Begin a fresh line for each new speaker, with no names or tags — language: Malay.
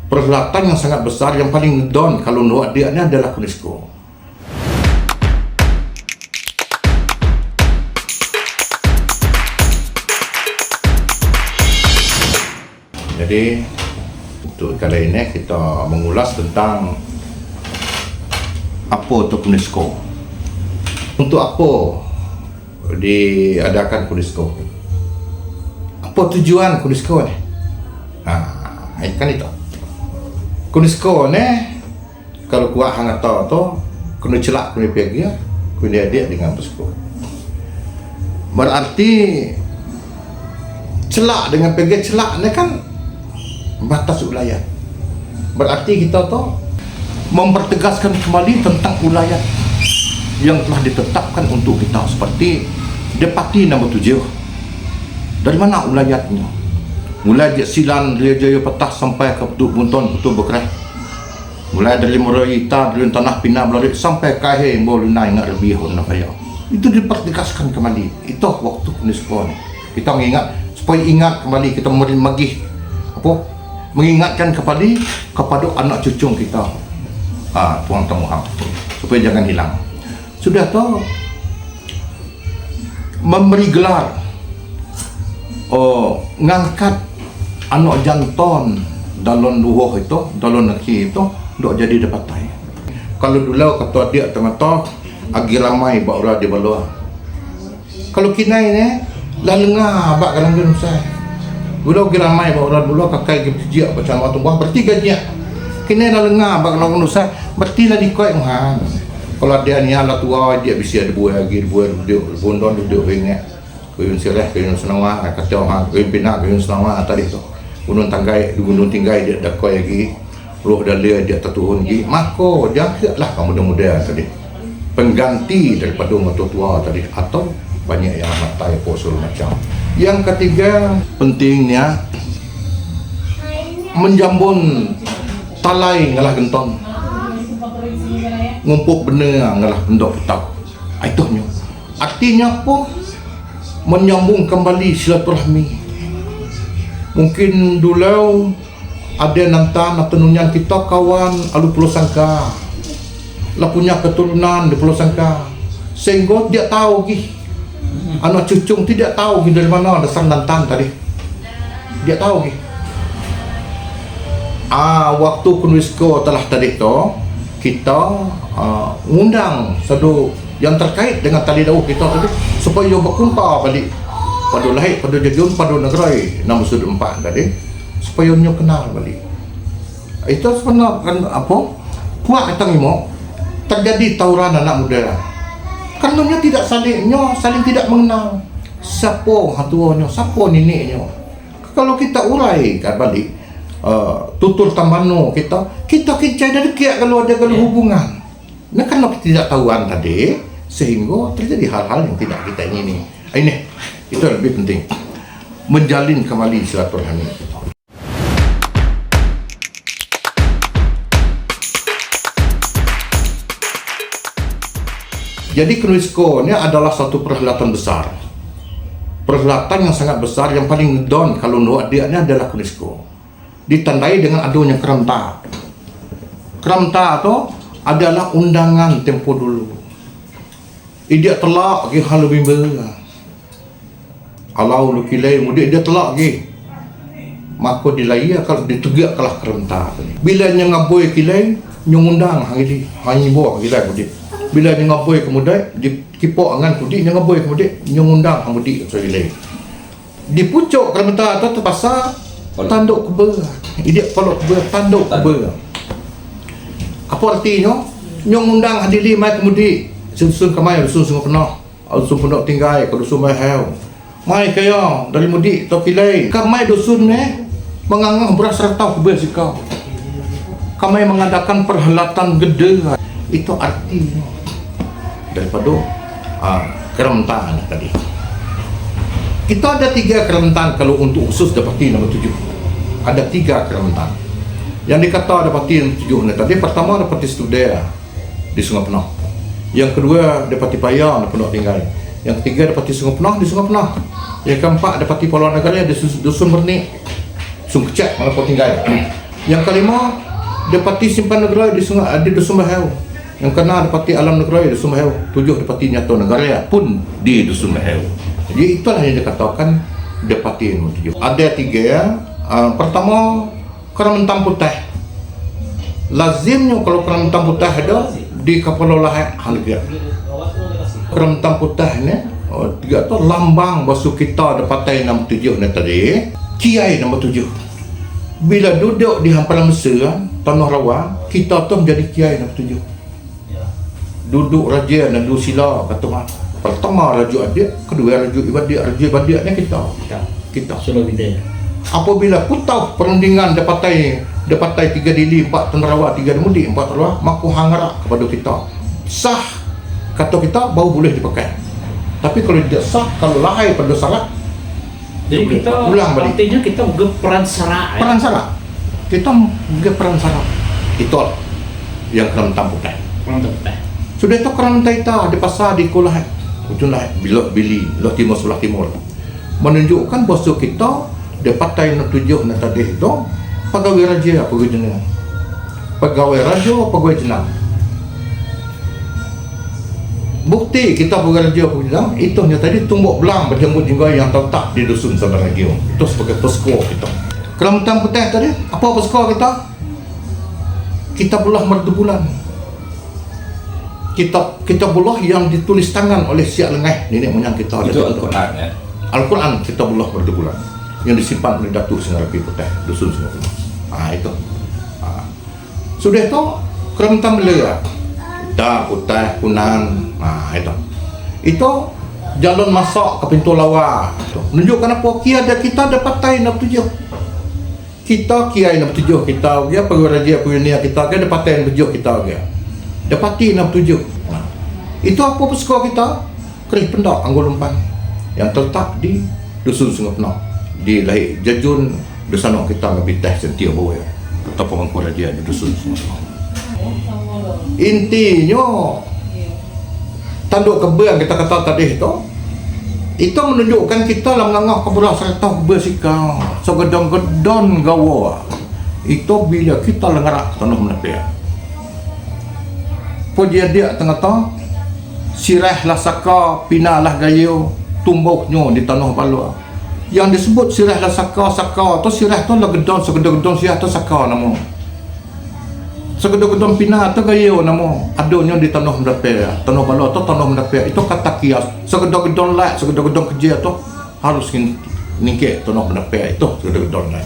perhelatan yang sangat besar yang paling down kalau buat dia ni adalah UNESCO. Jadi untuk kali ini kita mengulas tentang apa itu UNESCO. Untuk apa diadakan UNESCO? Apa tujuan UNESCO ni? Kan itu. UNESCO ni kalau kuat hang tahu tu kena celak kena pergi kena dia dengan UNESCO. Berarti celak dengan pergi celak ni kan batas wilayah. Berarti kita tu mempertegaskan kembali tentang wilayah yang telah ditetapkan untuk kita, seperti Depati nombor 7. Dari mana wilayahnya? Mulai dari Silan, Jaya Petah sampai ke Putuk Bunton, Putuk Bekereh. Mulai dari Meraita, dari Tanah Pinang, Belarik sampai Kahir, Bolunai, Ngat Lebih, Honafaya. Itu dipertegaskan kembali. Itu waktu UNESCO. Kita mengingat, supaya ingat kembali, kita magih mengingatkan kembali kepada anak cucu kita, Tuan Tamuhang, supaya jangan hilang. Sudah tahu memberi gelar ngangkat anak jantan dalam luhuh itu, dalam negeri itu dok jadi dapatai. Kalau dulu kata dia tengah-tengah agi ramai baura di bawah. Kalau kinai ni lalengah bak kalang genusai. Dulu agi ramai baura dulu kakai gejia macam waktu buah bertiga dia. Kinai lalengah bak kalang genusai berti lah dikoi muhan. Kalau dia ni ala tua dia bisa debu lagi debu bondon duduk ingat. Kuyun sireh kuyun senawa kata orang kuyun pinak kuyun senawa tadi tu. Gunung Tinggai dia dah koi lagi. Roh dalia dia terturun lagi. Maka jagalah kamu muda-muda tadi. Pengganti daripada orang tua tadi atau banyak yang matai posul macam. Yang ketiga pentingnya menjambun talai ngalah gentong. Ngumpuk benar ngalah pendok petau. Itunya. Artinya apa? Menyambung kembali silaturahmi. Mungkin dulu ada nantan atau nunyan kita kawan alu Pulau Sangka. Lah punya keturunan di Pulau Sangka. Sehingga dia tahu lagi. Anak cucung tidak tahu lagi dari mana dasar nantan tadi. Dia tahu lagi. Waktu UNESCO telah tadi tu kita undang satu yang terkait dengan tali dauh kita tadi supaya berkumpul balik pada lahir, pada jejun, pada negeri nombor 4 tadi supaya nyo kenal balik. Itu sebenarnya kan apa? Kuat kata ngimo terjadi tawuran anak muda. Karena tidak saling tidak mengenal siapa hatuannya, siapa neneknya. Kalau kita urai kan balik tutur tambano kita kincai dari kiak kalau ada hubungan. Nah karena kita tidak tahuan tadi sehingga terjadi hal-hal yang tidak kita ingini. Ini itu lebih penting menjalin kembali silaturahmi. Jadi UNESCO ini adalah satu perhelatan besar. Perhelatan yang sangat besar yang paling down kalau buat dia ini adalah UNESCO. Ditandai dengan adanya keremta. Keremta itu adalah undangan tempo dulu. Dia telak lagi hal lebih berat. Kalau lu kilai mudik dia telak lagi. Maka dilaya kalau ditegak kalah keremta. Bila nya ngaboi kilai nyungundang hari ni buah kilai mudik. Bila nya ngaboi kemudian dikipok angan mudik nya ngaboi kemudian nyungundang hang mudik so kilai. Di pucuk keremta tu terpaksa tanduk keba. Dia kalau keba tanduk keba. Apa artinya? Nyong undang hadili mai kemudian susun kamai susun sungai penuh. Susun penuh tinggai ke dusun mai hau. Mai kaya dari mudik to kilai. Kamai dusun ni mengangah beras ratau keba sikau. Kamai mengadakan perhelatan gede. Itu artinya daripada keremtan tadi. Kita ada 3 keremtan kalau untuk khusus Dapati nombor 7. Ada 3 keremtan. Yang dikata Dapati nombor 7 ni tadi, pertama Dapati Studea di Sungai Penah. Yang kedua Dapati Paya di Pondok Tinggai. Yang ketiga Dapati Sungai Penah di Sungai Penah. Yang keempat Dapati Paluan Negara di Dusun Bernik, Sungai Kecek, Pondok Tinggai. Yang kelima, dapati simpan negara di Sungai di Dusun Mahau. Yang keenam, dapati alam negara di Dusun Mahau. 7, dapati nyata negara pun di Dusun Mahau. Jadi itulah yang dikatakan dapati nombor 7. Ada 3 ya. Pertama, Kementan Putih. Lazimnya kalau Kementan Putih ada di kapal olahan harga. Kementan Putih ni, 3 tu lambang basuh kita dapati nombor 7 ni tadi. Kiai nombor 7. Bila duduk di hamparan Mesir, Tanah Rawa, kita tu menjadi kiai nombor 7. Duduk raja dan duduk sila kata orang. Pertama raja adik, kedua raja ibadik ni kita.
Solo Bidaya.
Apabila putau perundingan dapatai 3 dili 4 Tanah Rawa 3 mudi 4 Tanah Rawa, maka hangara kepada kita. Sah kata kita baru boleh dipakai. Tapi kalau tidak sah, kalau lahir pada syarat,
Jadi kita
ulang balik.
artinya kita peran sara.
Peran syarat. Kita peran syarat. Itulah yang Kementan Putih.
Kementan Putih.
Sudah itu Kementan kita di pasar di Kulah. Ujunglah Bilok Bili, Lok Timur sebelah timur. Menunjukkan bahawa kita dapat tahu 7 nak tadi itu pegawai raja pegawai jenang. Pegawai raja pegawai jenang. Bukti kita pegawai raja pegawai jenang itu yang tadi tumbuk belang berjemput jinggai yang terletak di dusun Sabaragio. Itu sebagai posko kita. Kementan Putih tadi apa posko kita? Kita belah merdu bulan. Kita belah yang ditulis tangan oleh Siak Lengah nenek moyang kita.
Itu Al-Quran ya.
Al-Quran kita belah merdu bulan yang disimpan oleh Datuk Singarapi Putih dusun Sungai Putih. Itu. Sudah itu Kementan Melaya. Hitam, putih, kuning. Itu. Itu jalan masuk ke pintu lawa. Menunjukkan apa? Kita dapat tahu nak 7. Kita kiai nak 7 kita dia pegawai raja punya kita ke dapat tahu 7 kita ke. Dapati 67. Itu apa posko kita? Kerih Pendak Anggul Lumpan yang terletak di dusun Sungai Penang di Lahir Jajun dusanok kita lebih teh sentia bawa atau pemangku raja di dusun Sungai Penang. Intinya tanduk kebun kita kata tadi itu menunjukkan kita lah mengangah kebelah serta bersikap segedon-gedon gawa itu bila kita lengarak tanah menepia. Pujian dia tengah-tengah sirah lah saka pinalah gayo tumbuhnya di tanah balua yang disebut sirah lah saka atau sirah tu lah gedon segedon sirah tu saka nama segedon pina tu gayo nama adanya di tanah mendapia tanah balua tu tanah mendapia itu kata kias segedon lah segedon kerja tu harus ningkek tanah mendapia itu segedon lah.